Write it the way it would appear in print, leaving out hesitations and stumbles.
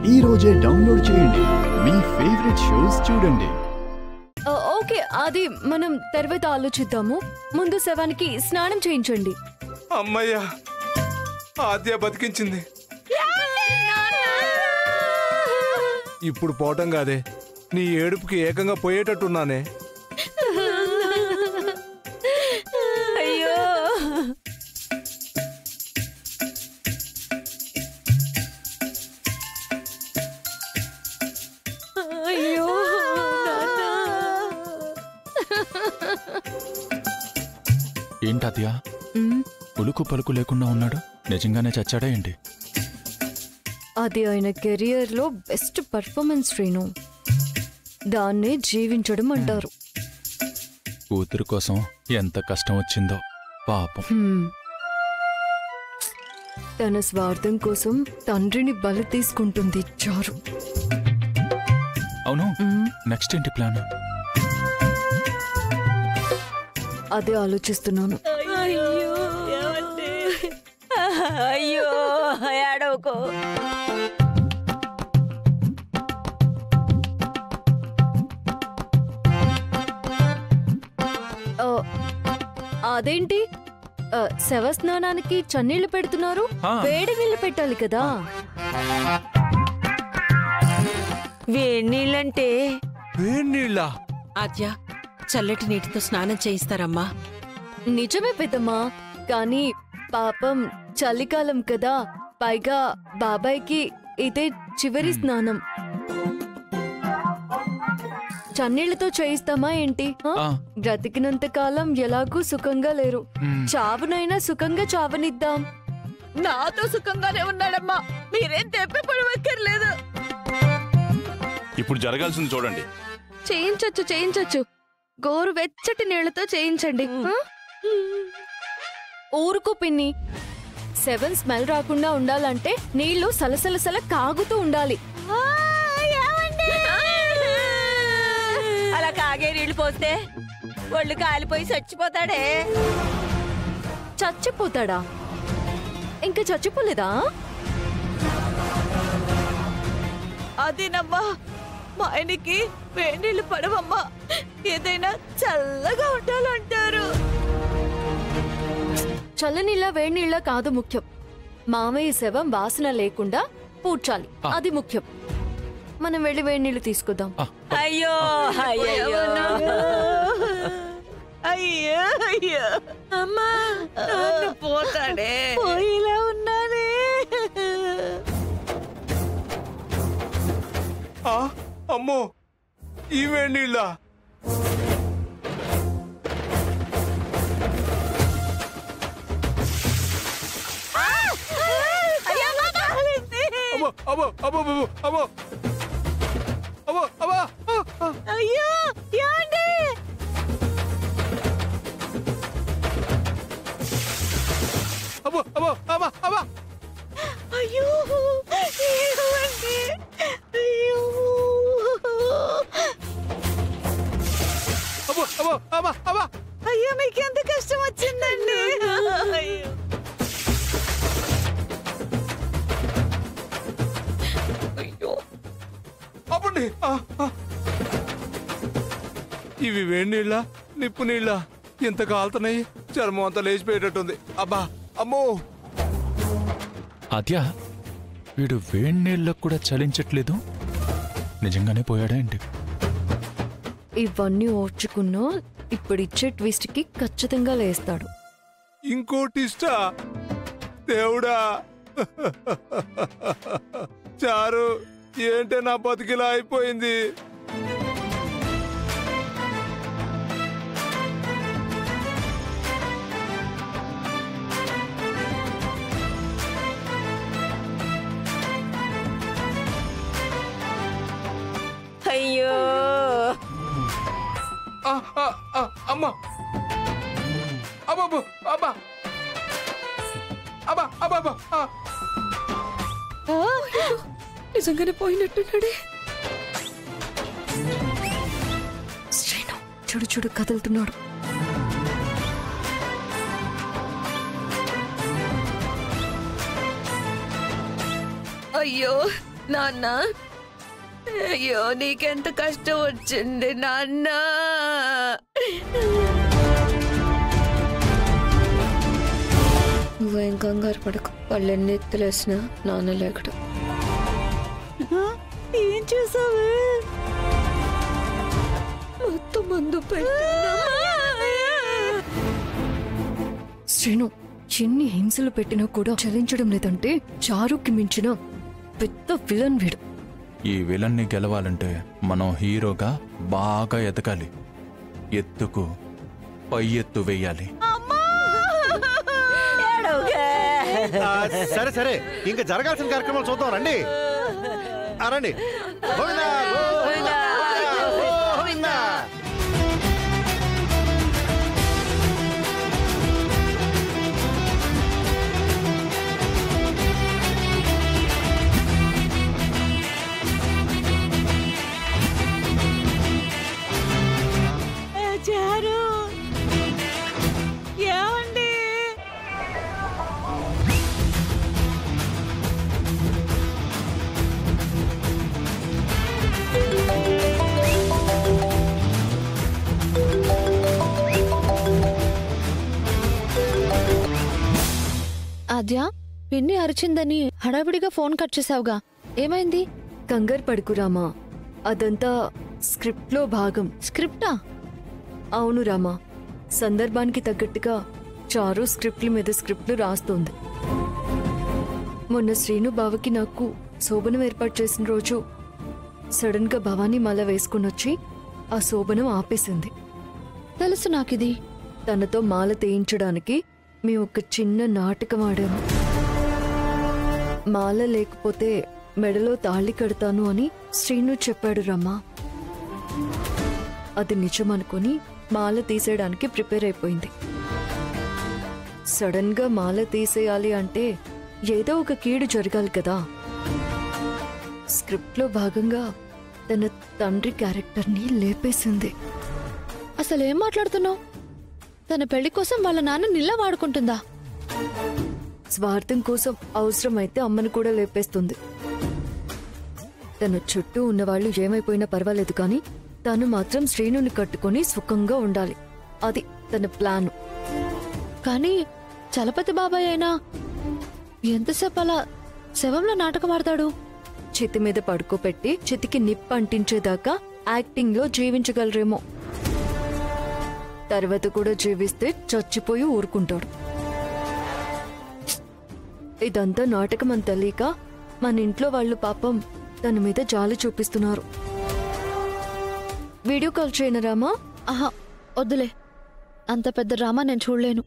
ఈ రోజే డౌన్లోడ్ చేయండి, మీ ఫేవరెట్ షోస్ చూడండి. ఓకే, అది మనం తర్వాత ఆలోచిద్దాము. ముందు శవానికి స్నానం చేయించండి. అమ్మయ్యా, ఆద్య బతికించింది. ఇప్పుడు పోవటం కాదే, నీ ఏడుపుకి ఏకంగా పోయేటట్టున్నానే. అయ్యో, అయ్యో ఏంటాద్యా ఉలుకు పలుకు లేకుండా ఉన్నాడు? నిజంగానే చచ్చాడా ఏంటి? అది ఆయన కెరియర్ లో బెస్ట్ పర్ఫార్మెన్స్ శ్రీను. దాన్నే జీవించడం అంటారు. కూతురు కోసం ఎంత కష్టం వచ్చిందో పాపం. తన స్వార్థం కోసం తండ్రిని బలి తీసుకుంటుంది చారు. అవును, నెక్స్ట్ ఏంటి ప్లాన్? అదే ఆలోచిస్తున్నాను. అయ్యో ఏడవకో. అదేంటి శవ స్నానానికి చన్నీళ్లు పెడుతున్నారు? వేడి నీళ్లు పెట్టాలి కదా. వేణీళ్ళంటే వేణీళ్ళ? ఆద్య, చల్లటి నీటితో స్నానం చేయిస్తారమ్మా. నిజమే పెద్దమ్మా, కానీ పాపం చలికాలం కదా, పైగా బాబాయ్కి ఇదే చివరి స్నానం. చన్నీళ్లతో చేయిస్తామా ఏంటి? బ్రతికినంత కాలం ఎలాగూ సుఖంగా లేరు, చావునైనా సుఖంగా చావనిద్దాం. నాతో సుఖంగానే ఉన్నాడమ్మా, మీరేం తెప్పి పడవక్కర్లేదు. ఇప్పుడు జరగాల్సింది చూడండి. చేయించొచ్చు. గోరు వెచ్చటి నీళ్లతో చేయించండి. ఊరుకు పిన్ని, సెవెన్ స్మెల్ రాకుండా ఉండాలంటే నీళ్లు సలసలసల కాగుతూ ఉండాలి. అలా కాగే నీళ్లు పోస్తే ఒళ్ళు కాలిపోయి చచ్చిపోతాడే. చచ్చిపోతాడా? ఇంకా చచ్చిపోలేదా? అదేనమ్మా, మా ఆయనకి వేణీళ్ళు పడవమ్మా, ఏదైనా చల్లగా ఉండాలంటారు. చల్లనీళ్ళ వేడినీళ్ళ కాదు ముఖ్యం, మామయ్య శవం వాసన లేకుండా పూడ్చాలి, అది ముఖ్యం. మనం వెళ్ళి వేడినీళ్ళు తీసుకుందాం. అయ్యో అయ్యో అయ్యో అయ్యో అమ్మా, పోతాడే, పోయిలా ఉన్నానే. అమ్మో, ఈ వేణీళ్ళ? అయ్యో యాండి, అయ్యో అయ్యో, మీకెంత కష్టం వచ్చిందండి. అయ్యో, అప్పుడు ఇవి వేడి నీళ్ళ, నిప్పు నీళ్ళ? ఎంత కాలుతున్నాయి, చర్మం అంతా లేచిపోయేటట్టుంది. అబ్బా, అమ్మో. ఆద్య, వీడు వేణీళ్ళకు కూడా చలించట్లేదు. నిజంగానే పోయాడా ఏంటి? ఇవన్నీ ఓర్చుకున్నా ఇప్పుడిచ్చే ట్విస్ట్ కి ఖచ్చితంగా లేస్తాడు. ఇంకోటి ఇష్టా? దేవుడా, చారు ఏంటే నా బతికిలా అయిపోయింది. అయ్యో అమ్మా, అబ్బా అబ్బా అబ్బా అబ్బా, నిజంగానే పోయినట్టున్నాడే. శ్రీను చూడు చూడు కదులుతున్నాడు. అయ్యో నాన్న అయ్యో నీకెంత కష్టం వచ్చింది నాన్న. నువ్వేం కంగారు పడకు, వాళ్ళు ఎన్ని ఎత్తులేసినా నాన్న లేకడు. ఏం చేసావు? మొత్తం మందు శ్రీను ఎన్ని హింసలు పెట్టినా కూడా చలించడం లేదంటే చారుకి మించిన పెద్ద విలన్ వీడు. ఈ విలన్ని గెలవాలంటే మనం హీరోగా బాగా ఎదగాలి. ఎత్తుకు పై ఎత్తు వేయాలి. సరే సరే, ఇంకా జరగాల్సిన కార్యక్రమాలు చూద్దాం రండి. రండి. గోవిందా, గోవిందా, గోవిందా. చారు ఏమండి? ఆద్య, పిన్ని అరిచిందని హడావిడిగా ఫోన్ కట్ చేసావుగా, ఏమైంది? కంగారు పడుకు రామా, అదంతా స్క్రిప్ట్ లో భాగం. స్క్రిప్టా? అవును రామా, సందర్భానికి తగ్గట్టుగా చారు స్క్రిప్ట్ల మీద స్క్రిప్ట్లు రాస్తోంది. మొన్న శ్రీను బావకి నాకు శోభనం ఏర్పాటు చేసిన రోజు సడన్ గా భవానీ మాల వేసుకునొచ్చి ఆ శోభనం ఆపేసింది. తెలుసు నాకిది. తనతో మాల తేయించడానికి మేము ఒక చిన్న నాటకం ఆడాము. మాల లేకపోతే మెడలో తాళి కడతాను అని శ్రీను చెప్పాడు రమ్మా. అది నిజమనుకుని మాల తీసేయడానికి ప్రిపేర్ అయిపోయింది. సడన్ గా మాల తీసేయాలి అంటే ఏదో ఒక కీడు జరగాలి కదా. స్క్రిప్ట్ లో భాగంగా తన తండ్రి క్యారెక్టర్ని లేపేసింది. అసలేం మాట్లాడుతున్నావు? తన పెళ్లి కోసం వాళ్ళ నాన్న నిల్ల వాడుకుంటుందా? స్వార్థం కోసం అవసరమైతే అమ్మను కూడా లేపేస్తుంది. తన చుట్టూ ఉన్నవాళ్లు ఏమైపోయినా పర్వాలేదు కానీ తను మాత్రం శ్రీనుని కట్టుకుని సుఖంగా ఉండాలి. అది తన ప్లాన్. కానీ చలపతి బాబాయ్ అయినా ఎంతసేపు అలా శవంలో నాటకం ఆడతాడు? చితి మీద పడుకోపెట్టి చితికి నిప్పు అంటించేదాకా యాక్టింగ్ లో జీవించగలరేమో. తర్వాత కూడా జీవిస్తే చచ్చిపోయి ఊరుకుంటాడు. ఇదంతా నాటకం అని తెలియక మన ఇంట్లో వాళ్ళు పాపం తన మీద జాలి చూపిస్తున్నారు. వీడియో కాల్ చేయను రామా? ఆహా, వద్దులే. అంత పెద్ద డ్రామా నేను చూడలేను.